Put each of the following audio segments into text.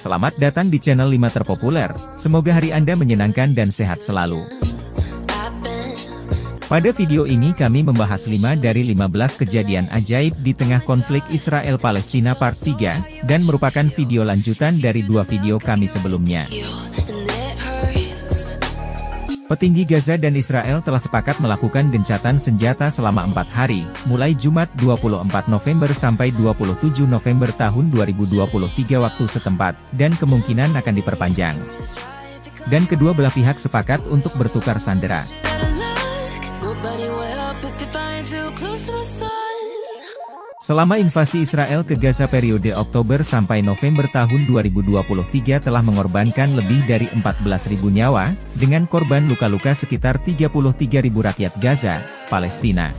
Selamat datang di channel 5 terpopuler, semoga hari Anda menyenangkan dan sehat selalu. Pada video ini kami membahas 5 dari 15 kejadian ajaib di tengah konflik Israel-Palestina part 3, dan merupakan video lanjutan dari 2 video kami sebelumnya. Petinggi Gaza dan Israel telah sepakat melakukan gencatan senjata selama 4 hari, mulai Jumat 24 November sampai 27 November tahun 2023 waktu setempat, dan kemungkinan akan diperpanjang. Dan kedua belah pihak sepakat untuk bertukar sandera. Selama invasi Israel ke Gaza periode Oktober sampai November tahun 2023 telah mengorbankan lebih dari 14.000 nyawa, dengan korban luka-luka sekitar 33.000 rakyat Gaza, Palestina.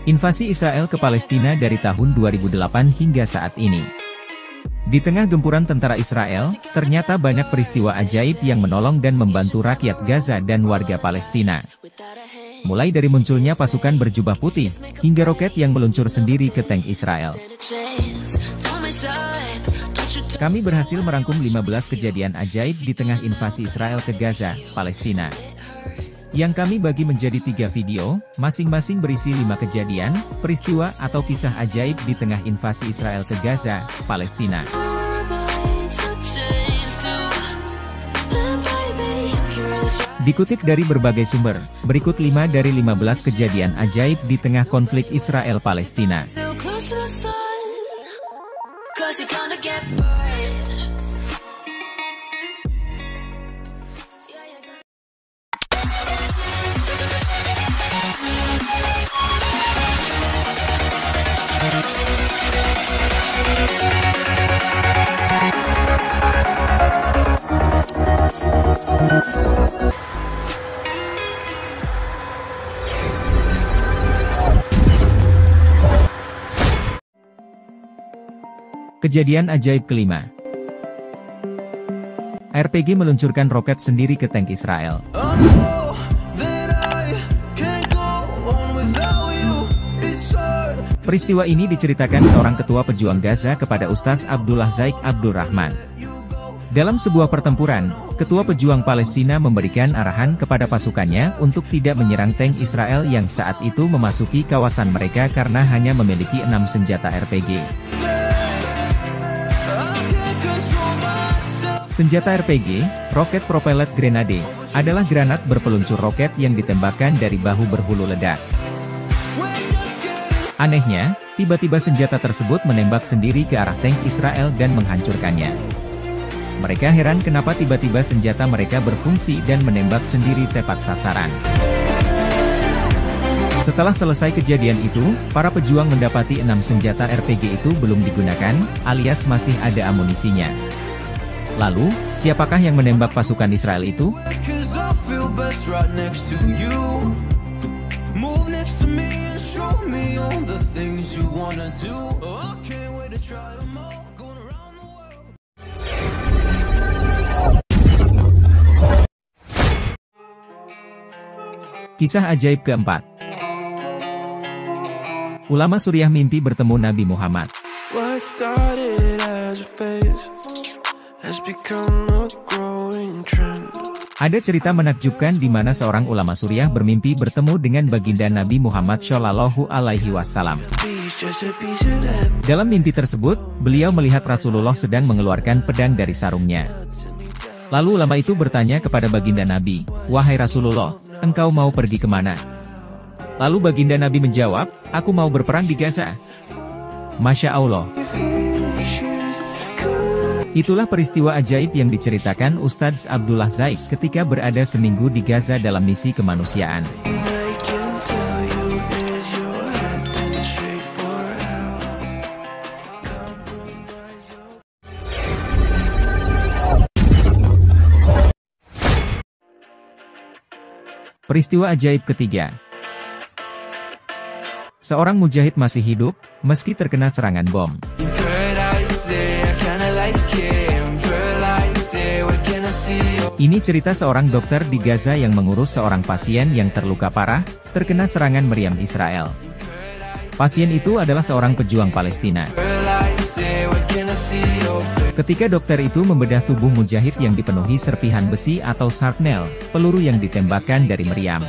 Invasi Israel ke Palestina dari tahun 2008 hingga saat ini. Di tengah gempuran tentara Israel, ternyata banyak peristiwa ajaib yang menolong dan membantu rakyat Gaza dan warga Palestina. Mulai dari munculnya pasukan berjubah putih, hingga roket yang meluncur sendiri ke tank Israel. Kami berhasil merangkum 15 kejadian ajaib di tengah invasi Israel ke Gaza, Palestina. Yang kami bagi menjadi 3 video, masing-masing berisi 5 kejadian, peristiwa atau kisah ajaib di tengah invasi Israel ke Gaza, Palestina. Dikutip dari berbagai sumber, berikut 5 dari 15 kejadian ajaib di tengah konflik Israel-Palestina. Kejadian ajaib kelima. RPG meluncurkan roket sendiri ke tank Israel. Peristiwa ini diceritakan seorang ketua pejuang Gaza kepada Ustaz Abdullah Zaik Abdurrahman. Dalam sebuah pertempuran, ketua pejuang Palestina memberikan arahan kepada pasukannya untuk tidak menyerang tank Israel yang saat itu memasuki kawasan mereka karena hanya memiliki 6 senjata RPG. Senjata RPG, roket propellet grenade, adalah granat berpeluncur roket yang ditembakkan dari bahu berhulu ledak. Anehnya, tiba-tiba senjata tersebut menembak sendiri ke arah tank Israel dan menghancurkannya. Mereka heran kenapa tiba-tiba senjata mereka berfungsi dan menembak sendiri tepat sasaran. Setelah selesai kejadian itu, para pejuang mendapati 6 senjata RPG itu belum digunakan, alias masih ada amunisinya. Lalu, siapakah yang menembak pasukan Israel itu? Kisah ajaib keempat. Ulama Suriah mimpi bertemu Nabi Muhammad. Ada cerita menakjubkan di mana seorang ulama Suriah bermimpi bertemu dengan baginda Nabi Muhammad Shallallahu Alaihi Wasallam. Dalam mimpi tersebut, beliau melihat Rasulullah sedang mengeluarkan pedang dari sarungnya. Lalu ulama itu bertanya kepada baginda Nabi, "Wahai Rasulullah, engkau mau pergi kemana?" Lalu baginda Nabi menjawab, "Aku mau berperang di Gaza." Masya Allah. Itulah peristiwa ajaib yang diceritakan Ustadz Abdullah Zaik ketika berada seminggu di Gaza dalam misi kemanusiaan. Peristiwa ajaib ketiga. Seorang mujahid masih hidup, meski terkena serangan bom. Ini cerita seorang dokter di Gaza yang mengurus seorang pasien yang terluka parah, terkena serangan meriam Israel. Pasien itu adalah seorang pejuang Palestina. Ketika dokter itu membedah tubuh Mujahid yang dipenuhi serpihan besi atau shrapnel, peluru yang ditembakkan dari meriam.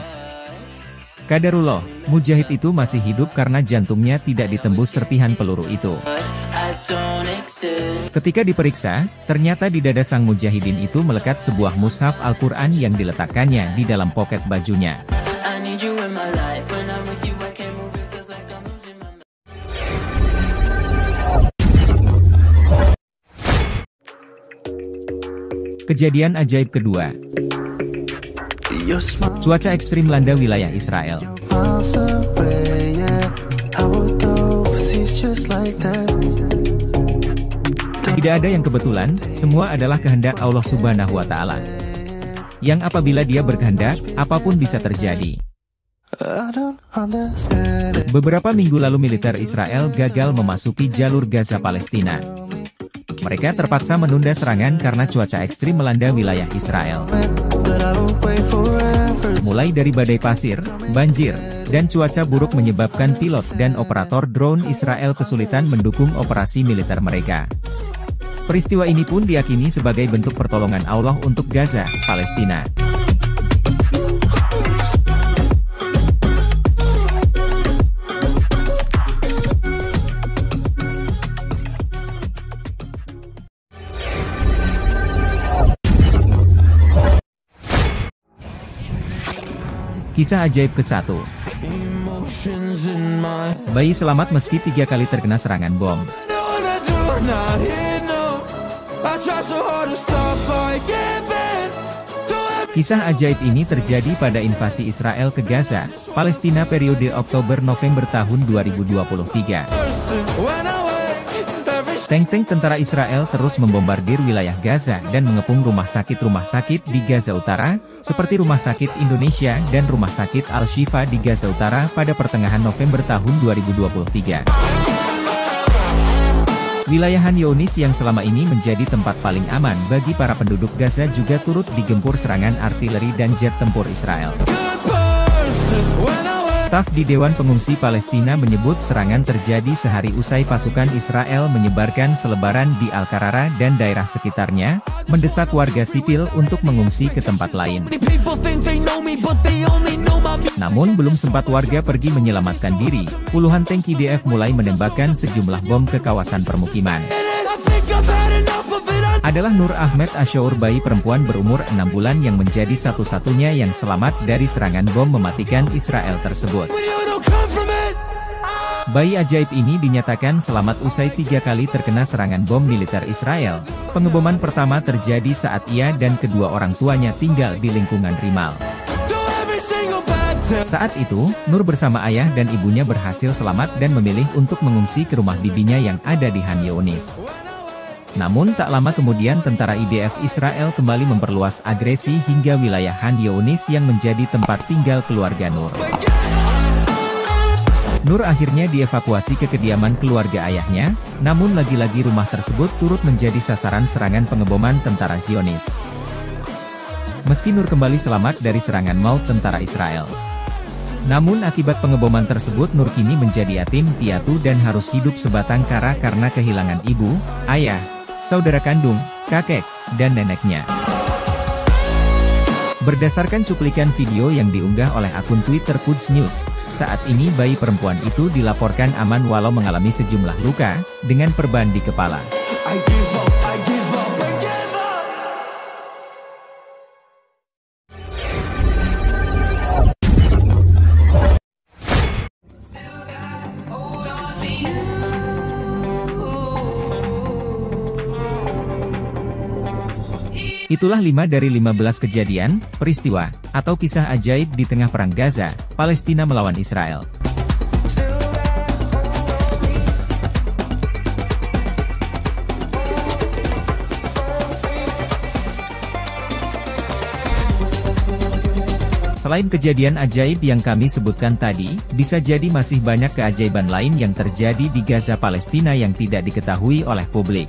Qadarullah, Mujahid itu masih hidup karena jantungnya tidak ditembus serpihan peluru itu. Ketika diperiksa, ternyata di dada sang mujahidin itu melekat sebuah mushaf Al-Quran yang diletakkannya di dalam poket bajunya. Kejadian ajaib kedua. Cuaca ekstrim melanda wilayah Israel. Tidak ada yang kebetulan, semua adalah kehendak Allah Subhanahu wa Ta'ala. Yang apabila Dia berkehendak, apapun bisa terjadi. Beberapa minggu lalu militer Israel gagal memasuki jalur Gaza Palestina. Mereka terpaksa menunda serangan karena cuaca ekstrim melanda wilayah Israel. Mulai dari badai pasir, banjir, dan cuaca buruk menyebabkan pilot dan operator drone Israel kesulitan mendukung operasi militer mereka. Peristiwa ini pun diyakini sebagai bentuk pertolongan Allah untuk Gaza, Palestina. Kisah ajaib ke-1. Bayi selamat meski 3 kali terkena serangan bom. Kisah ajaib ini terjadi pada invasi Israel ke Gaza, Palestina periode Oktober-November tahun 2023. Tank-tank tentara Israel terus membombardir wilayah Gaza dan mengepung rumah sakit di Gaza Utara, seperti Rumah Sakit Indonesia dan Rumah Sakit Al-Shifa di Gaza Utara pada pertengahan November tahun 2023. Wilayah Han Younis yang selama ini menjadi tempat paling aman bagi para penduduk Gaza juga turut digempur serangan artileri dan jet tempur Israel. Staf di Dewan Pengungsi Palestina menyebut serangan terjadi sehari usai pasukan Israel menyebarkan selebaran di Al-Qarara dan daerah sekitarnya, mendesak warga sipil untuk mengungsi ke tempat lain. Namun belum sempat warga pergi menyelamatkan diri, puluhan tank IDF mulai menembakkan sejumlah bom ke kawasan permukiman. Adalah Nur Ahmed Ashour, bayi perempuan berumur 6 bulan yang menjadi satu-satunya yang selamat dari serangan bom mematikan Israel tersebut. Bayi ajaib ini dinyatakan selamat usai 3 kali terkena serangan bom militer Israel. Pengeboman pertama terjadi saat ia dan kedua orang tuanya tinggal di lingkungan Rimal. Saat itu, Nur bersama ayah dan ibunya berhasil selamat dan memilih untuk mengungsi ke rumah bibinya yang ada di Han Younis. Namun tak lama kemudian tentara IDF Israel kembali memperluas agresi hingga wilayah Han Younis yang menjadi tempat tinggal keluarga Nur. Nur akhirnya dievakuasi ke kediaman keluarga ayahnya, namun lagi-lagi rumah tersebut turut menjadi sasaran serangan pengeboman tentara Zionis. Meski Nur kembali selamat dari serangan maut tentara Israel, namun akibat pengeboman tersebut Nur kini menjadi yatim piatu dan harus hidup sebatang kara karena kehilangan ibu, ayah, saudara kandung, kakek, dan neneknya. Berdasarkan cuplikan video yang diunggah oleh akun Twitter Quds News, saat ini bayi perempuan itu dilaporkan aman walau mengalami sejumlah luka, dengan perban di kepala. Itulah 5 dari 15 kejadian, peristiwa, atau kisah ajaib di tengah perang Gaza, Palestina melawan Israel. Selain kejadian ajaib yang kami sebutkan tadi, bisa jadi masih banyak keajaiban lain yang terjadi di Gaza Palestina yang tidak diketahui oleh publik.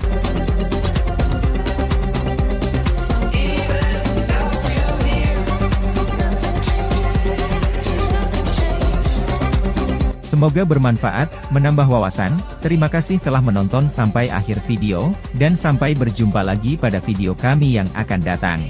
Semoga bermanfaat, menambah wawasan. Terima kasih telah menonton sampai akhir video, dan sampai berjumpa lagi pada video kami yang akan datang.